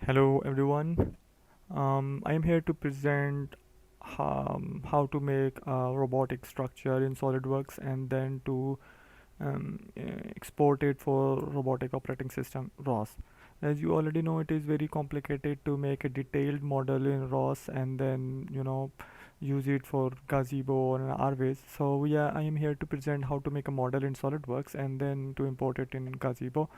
Hello everyone. I am here to present how to make a robotic structure in SolidWorks and then to export it for robotic operating system ROS. As you already know, it is very complicated to make a detailed model in ROS and then use it for Gazebo and RVs. So yeah, I am here to present how to make a model in SolidWorks and then to import it in Gazebo.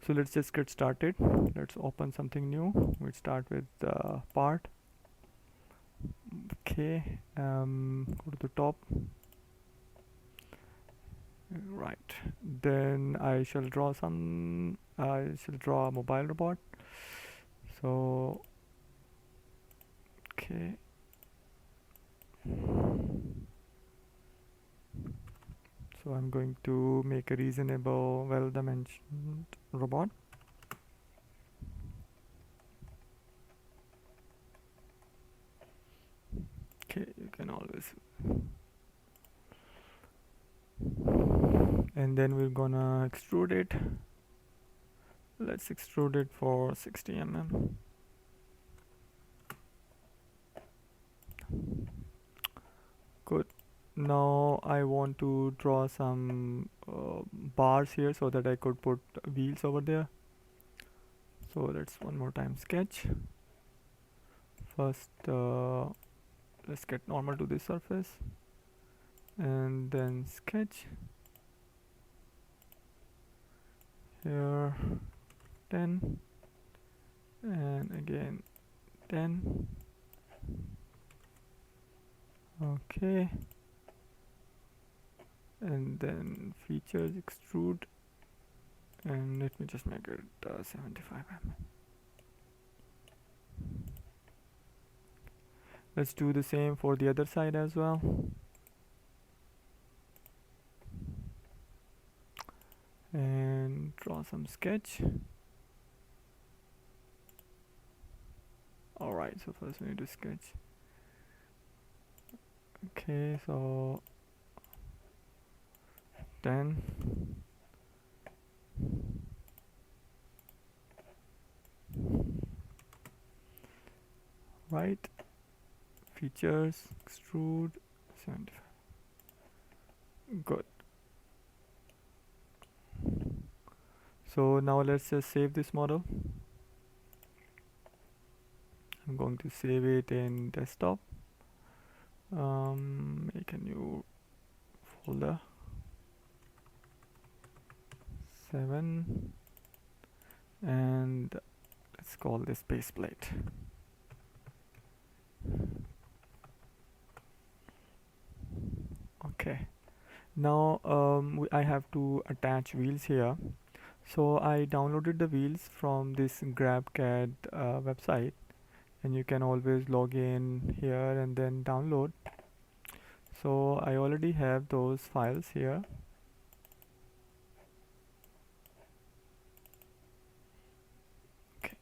So let's just get started. Let's open something new. We start with the part. Okay, go to the top. Right, then I shall draw a mobile robot. So okay, so I'm going to make a reasonable, well dimensioned robot. Okay, you can always, and then we're gonna extrude it. Let's extrude it for 60 mm. Good. Now I want to draw some bars here so that I could put wheels over there. So let's one more time sketch. First let's get normal to this surface and then sketch here 10 and again 10. Okay, and then features extrude, and let me just make it 75 mm. Let's do the same for the other side as well. And draw some sketch. Alright, so first we need to sketch. Okay, so 10. Right, features, extrude, 75. Good. So now let's just save this model. I'm going to save it in desktop. Make a new folder. 7, and let's call this base plate. Okay, now I have to attach wheels here. So I downloaded the wheels from this GrabCAD website, and you can always log in here and then download. So I already have those files here. Okay,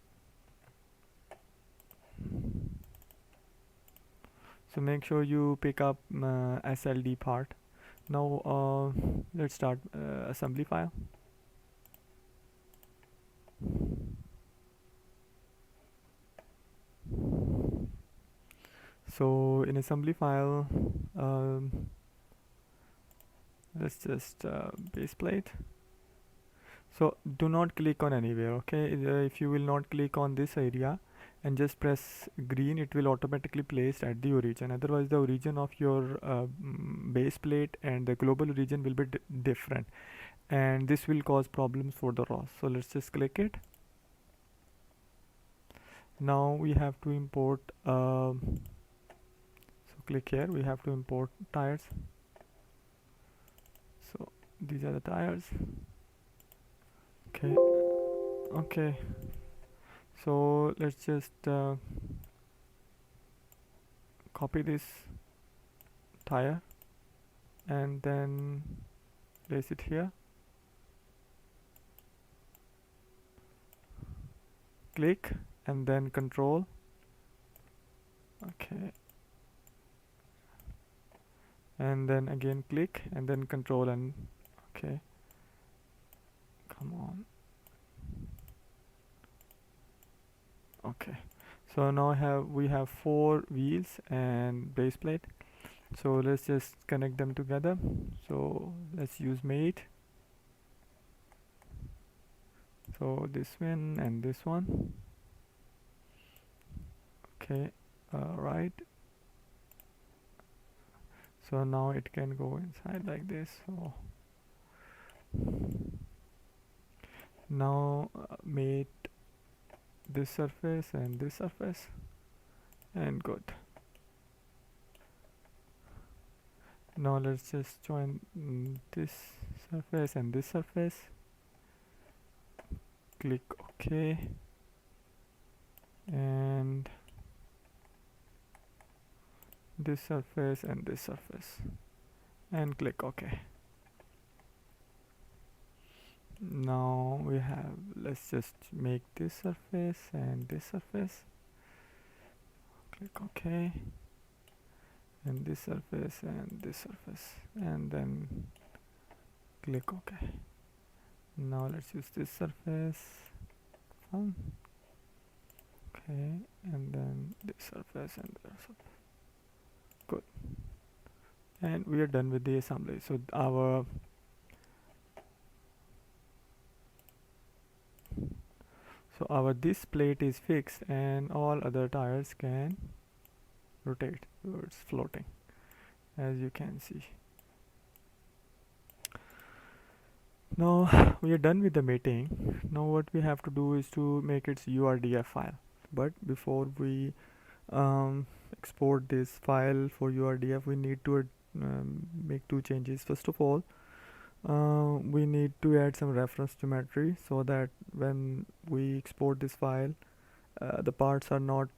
so make sure you pick up SLD part. Now let's start assembly file. So in assembly file, let's just base plate. So do not click on anywhere, okay? If you will not click on this area and just press green, it will automatically place at the origin. Otherwise the origin of your base plate and the global origin will be different, and this will cause problems for the ROS. So let's just click it. Now we have to import so click here, we have to import tires. So these are the tires. Okay, okay, so let's just copy this tire and then place it here. Click and then control. Okay, and then again click and then control, and okay, come on. Okay, so now we have 4 wheels and base plate. So let's just connect them together. So let's use mate. So this one and this one. Okay, right. So now it can go inside like this. So now mate this surface and this surface, and good. Now let's just join this surface and this surface. Click OK, and this surface and this surface, and click OK. Now we have, let's just make this surface and this surface. Click OK, and this surface and this surface, and then click OK. Now let's use this surface. Okay, and then this surface and this surface. Good. And we are done with the assembly. So our this plate is fixed, and all other tires can rotate. So it's floating, as you can see. Now we are done with the mating. Now what we have to do is to make its URDF file. But before we export this file for URDF, we need to make 2 changes. First of all, we need to add some reference geometry so that when we export this file, the parts are not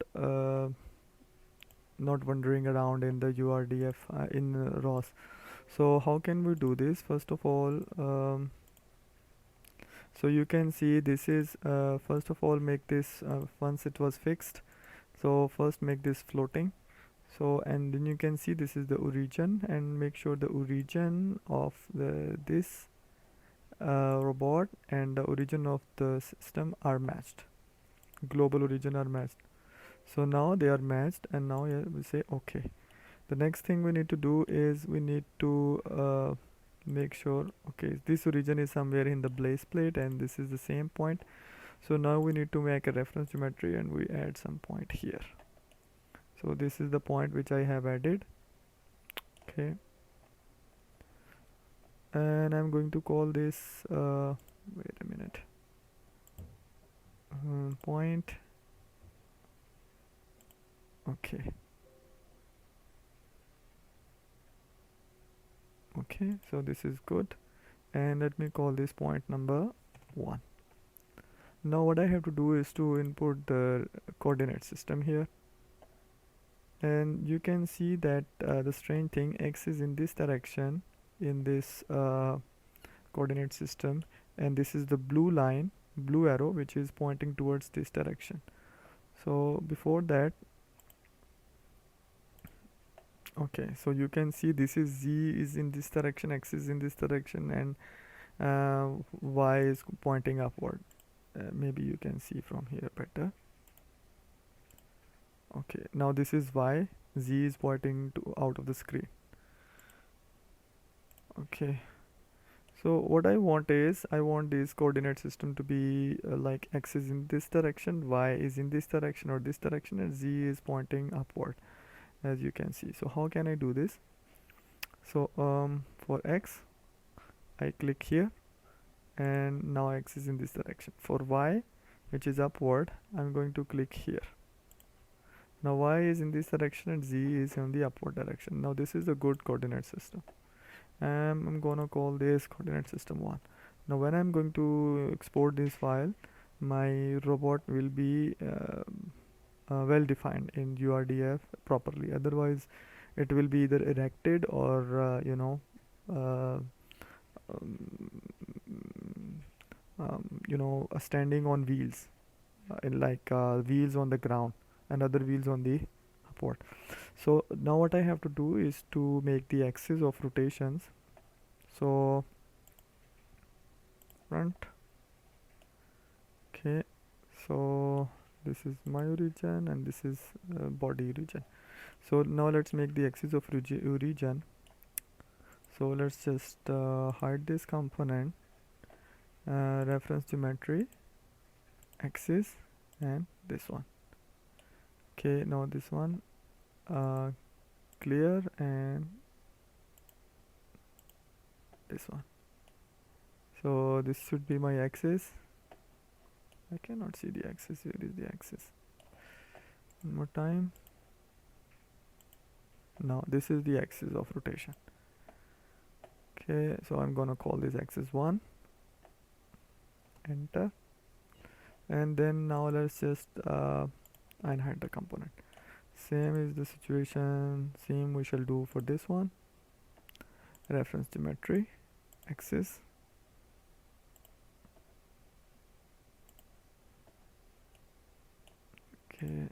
wandering around in the URDF in ROS. So how can we do this? First of all, so you can see this is first of all, make this once it was fixed. So first make this floating. So and then you can see this is the origin, and make sure the origin of this robot and the origin of the system are matched. Global origin are matched. So now they are matched, and now we say OK. The next thing we need to do is we need to make sure, okay, this origin is somewhere in the base plate, and this is the same point. So now we need to make a reference geometry, and we add some point here. So this is the point which I have added. Okay, and I'm going to call this wait a minute, point. Okay, so this is good, and let me call this point number 1. Now what I have to do is to input the coordinate system here, and you can see that the strange thing, x is in this direction in this coordinate system, and this is the blue line, blue arrow, which is pointing towards this direction. So before that, okay, so you can see this is z is in this direction, x is in this direction, and y is pointing upward. Maybe you can see from here better. Okay, now this is y, z is pointing to out of the screen. Okay, so what I want is, I want this coordinate system to be like x is in this direction, y is in this direction or this direction, and z is pointing upward, as you can see. So how can I do this? So for x, I click here, and now x is in this direction. For y, which is upward, I'm going to click here. Now y is in this direction and z is in the upward direction. Now this is a good coordinate system. I'm gonna call this coordinate system 1. Now when I'm going to export this file, my robot will be well defined in URDF properly. Otherwise it will be either erected or standing on wheels, wheels on the ground and other wheels on the upward. So now what I have to do is to make the axis of rotations. So front, okay, so This is my origin and this is body region. So now let's make the axis of region. So let's just hide this component, reference geometry, axis, and this one. Okay, now this one clear, and this one. So this should be my axis. I cannot see the axis. Where is the axis? One more time. Now this is the axis of rotation. Okay, so I'm gonna call this axis 1. Enter. And then now let's just unhide the component. Same is the situation, same we shall do for this one. Reference geometry, axis. Okay,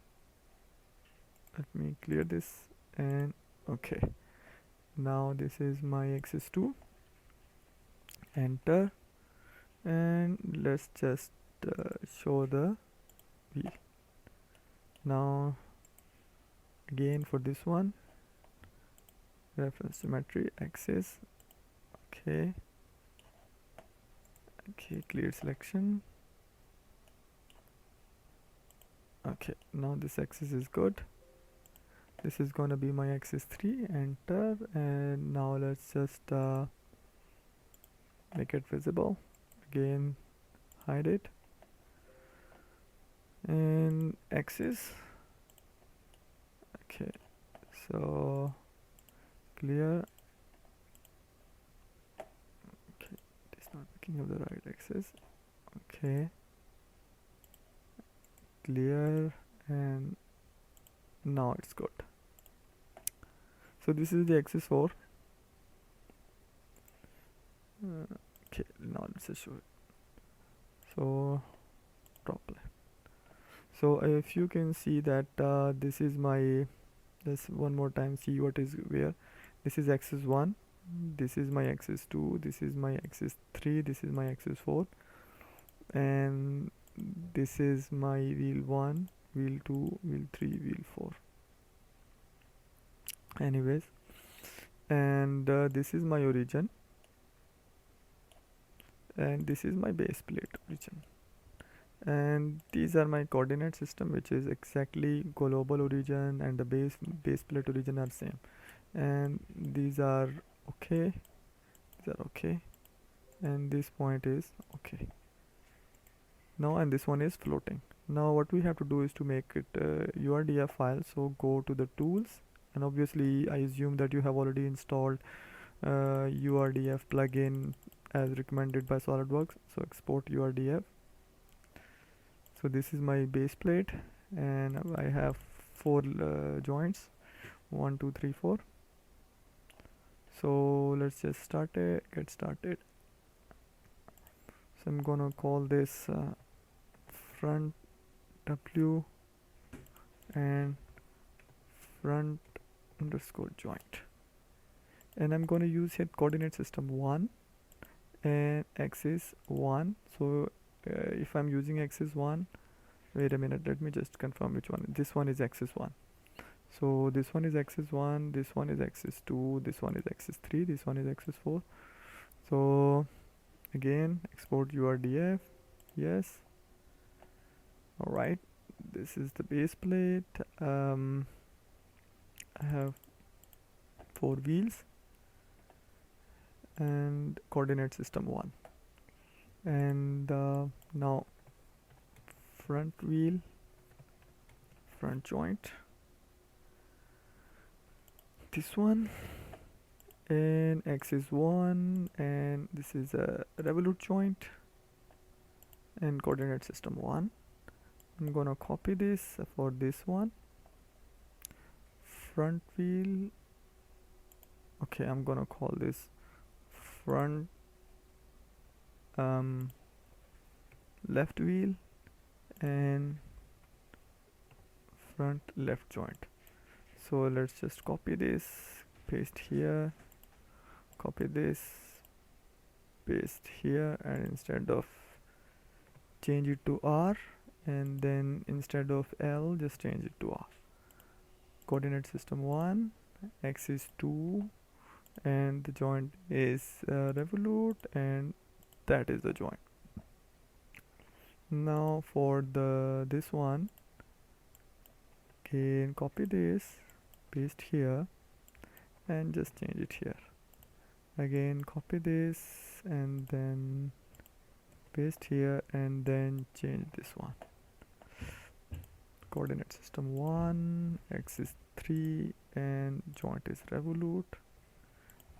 let me clear this, and okay, now this is my axis 2. Enter, and let's just show the wheel. Now again for this one, reference geometry, axis. Okay, clear selection. Okay, now this axis is good. This is gonna be my axis 3. Enter, and now let's just make it visible. Again, hide it, and axis. Okay, so clear. Okay, it's not picking up the right axis. Okay, clear, and now it's good. So this is the axis 4. Okay, now let's just show it. So top left. So if you can see that this is my, let's one more time see what is where. This is axis 1, this is my axis 2, this is my axis 3, this is my axis 4, and this is my wheel 1, wheel 2, wheel 3, wheel 4. Anyways, and this is my origin, and this is my base plate origin, and these are my coordinate system, which is exactly global origin and the base plate origin are same, and these are okay, and this point is okay now, and this one is floating. Now what we have to do is to make it URDF file. So go to the tools, and obviously I assume that you have already installed URDF plugin as recommended by SolidWorks. So export URDF. So this is my base plate, and I have 4 joints, 1 2 3 4. So let's just get started. So I'm gonna call this front W and front underscore joint, and I'm gonna use here coordinate system 1 and axis 1. So if I'm using axis 1, wait a minute, let me just confirm which one. This one is axis 1. So this one is axis 1, this one is axis 2, this one is axis 3, this one is axis 4. So again, export URDF, yes. Alright, this is the base plate. I have 4 wheels and coordinate system 1, and now front wheel, front joint, this one, and axis 1, and this is a revolute joint and coordinate system 1. I'm gonna copy this for this one, front wheel. Okay, I'm gonna call this front left wheel and front left joint. So let's just copy this, paste here, copy this, paste here, and instead of change it to R, and then instead of L just change it to R. Coordinate system 1, X is 2, and the joint is revolute, and that is the joint. Now for the this one, again copy this, paste here, and just change it here. Again copy this and then paste here and then change this one. Coordinate system 1, X is 3, and joint is revolute,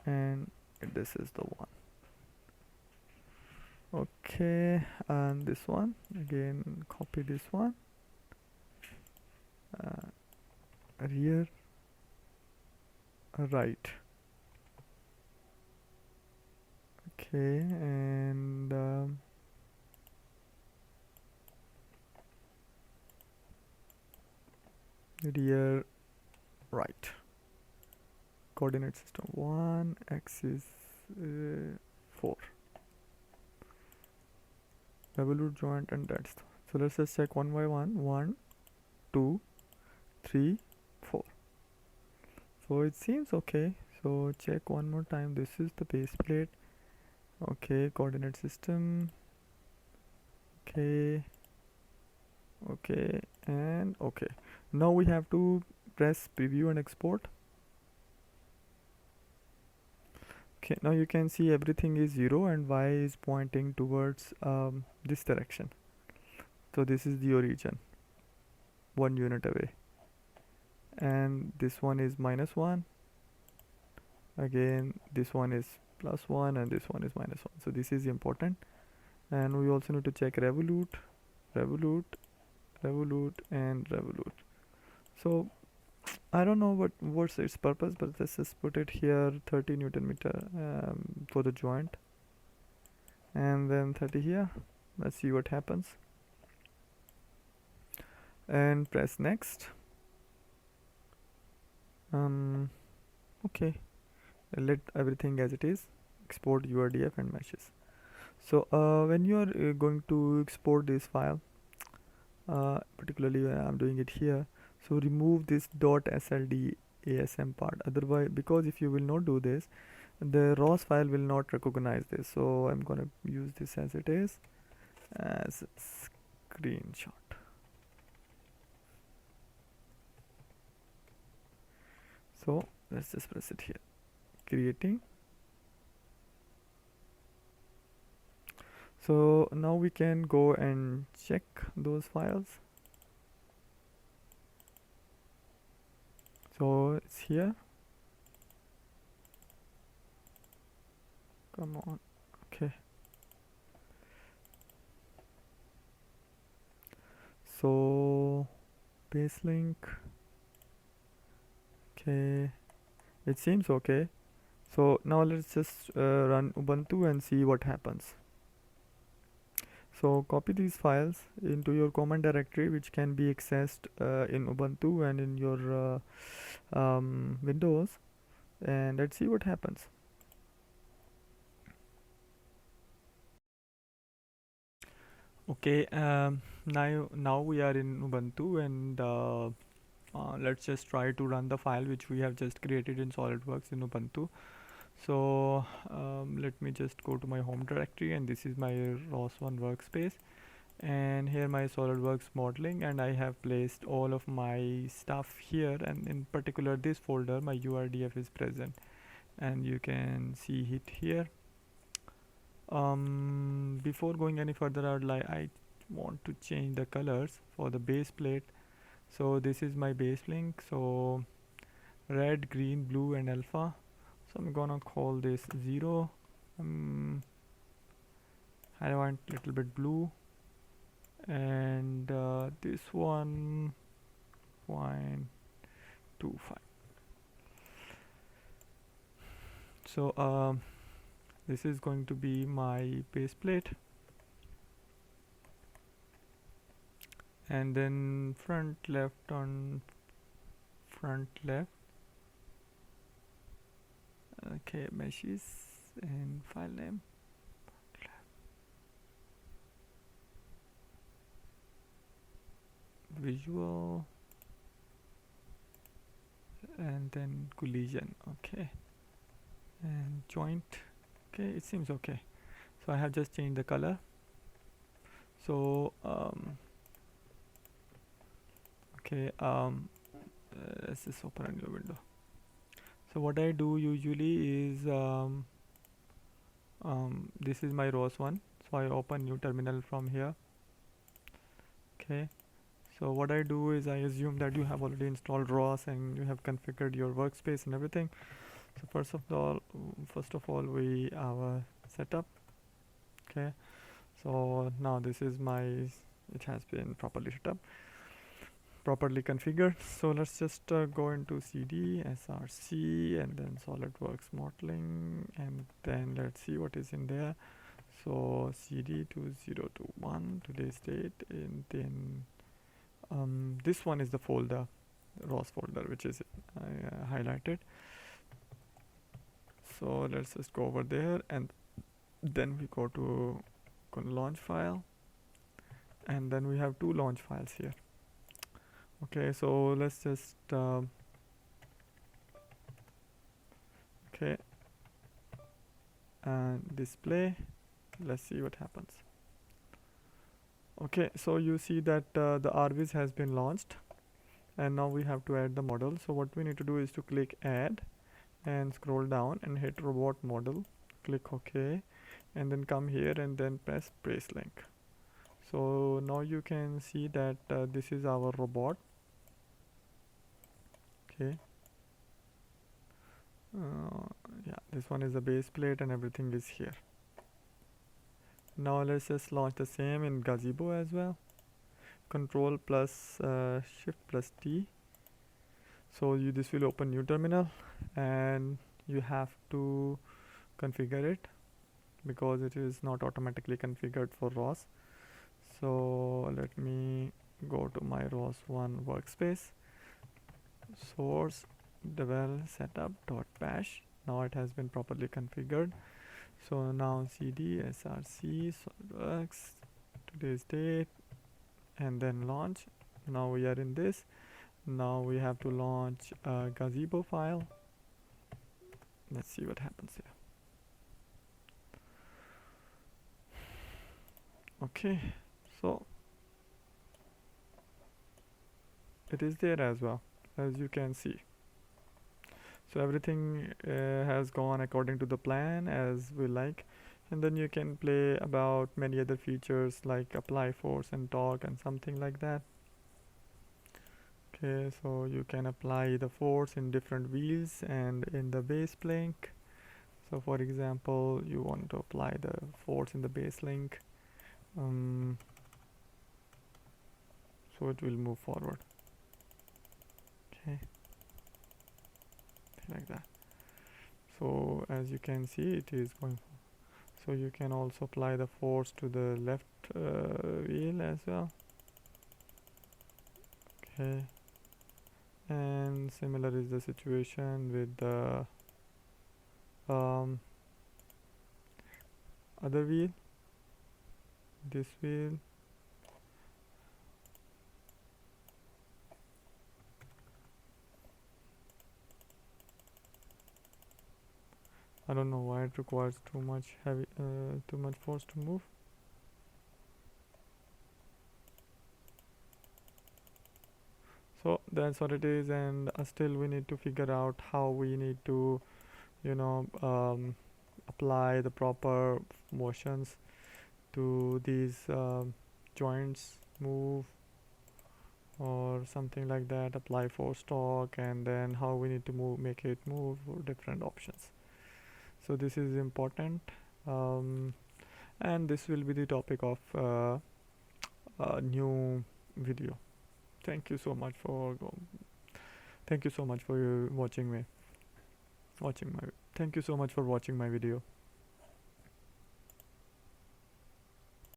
and this is the one. Okay, and this one again copy this one, rear, right. Okay, and rear, right. Coordinate system 1, X is 4. Revolute joint, and that's so let's just check one by one. 1, 2, 3, 4. So it seems okay. So check one more time. This is the base plate. Okay, coordinate system. Okay, okay, and okay. Now we have to press preview and export. Okay, now you can see everything is 0 and Y is pointing towards this direction. So this is the origin, 1 unit away, and this one is -1. Again this one is +1 and this one is -1. So this is important, and we also need to check revolute, revolute, revolute, and revolute. So I don't know what's its purpose, but let's just put it here 30 Newton meter for the joint, and then 30 here. Let's see what happens, and press next. Okay, let everything as it is, export URDF and meshes. So when you are going to export this file, particularly when I'm doing it here, so remove this .sld ASM part. Otherwise, because if you will not do this, the ROS file will not recognize this. So I'm gonna use this as it is, as a screenshot. So let's just press it here, creating. So now we can go and check those files. So it's here. Come on. Okay. So base link. Okay. It seems okay. So now let's just run Ubuntu and see what happens. So copy these files into your command directory, which can be accessed in Ubuntu and in your Windows, and let's see what happens. Okay, now we are in Ubuntu, and let's just try to run the file which we have just created in SolidWorks in Ubuntu. So let me just go to my home directory, and this is my ROS1 workspace, and here my SolidWorks modeling, and I have placed all of my stuff here, and in particular this folder my URDF is present, and you can see it here. Before going any further, I want to change the colors for the base plate. So this is my base link, so red, green, blue, and alpha. So I'm gonna call this 0. I want little bit blue, and this one 0.25. So this is going to be my base plate, and then front left on front left. Okay, meshes and file name. visual, and then collision. Okay, and joint. Okay, it seems okay. So I have just changed the color. So okay, let's just open a new window. So what I do usually is this is my ROS one, so I open new terminal from here. Okay, so what I do is I assume that you have already installed ROS and you have configured your workspace and everything. So first of all we have a setup. Okay, so now this is my, it has been properly set up, properly configured. So let's just go into CD, SRC, and then SolidWorks modeling, and then let's see what is in there. So CD 2021 today's date, and then this one is the folder, ROS folder, which is highlighted. So let's just go over there, and then we go to launch file, and then we have two launch files here. Okay, so let's just okay, and display. Let's see what happens. Okay, so you see that the RViz has been launched, and now we have to add the model. So what we need to do is to click add and scroll down and hit robot model, click OK, and then come here and then press brace link. So now you can see that this is our robot. Okay, yeah, this one is the base plate and everything is here. Now let's just launch the same in Gazebo as well. Control plus shift plus T. So this will open new terminal, and you have to configure it because it is not automatically configured for ROS. So let me go to my ROS1 workspace, source devel setup.bash. Now it has been properly configured. So now CD, SRC, SolidWorks, today's date, and then launch. Now we are in this. Now we have to launch a Gazebo file. Let's see what happens here. Okay, so it is there as well, as you can see. So everything has gone according to the plan as we like, and then you can play about many other features like apply force and torque and something like that. Okay, so you can apply the force in different wheels and in the base link. So for example, you want to apply the force in the base link, so it will move forward. Okay, like that. So as you can see, it is going. So you can also apply the force to the left wheel as well. Okay, and similar is the situation with the other wheel, this wheel. I don't know why it requires too much force to move. So that's what it is, and still we need to figure out how we need to, apply the proper motions to these joints, move or something like that, apply force torque, and then how we need to make it move, or different options. So this is important, and this will be the topic of a new video. Thank you so much for watching my video.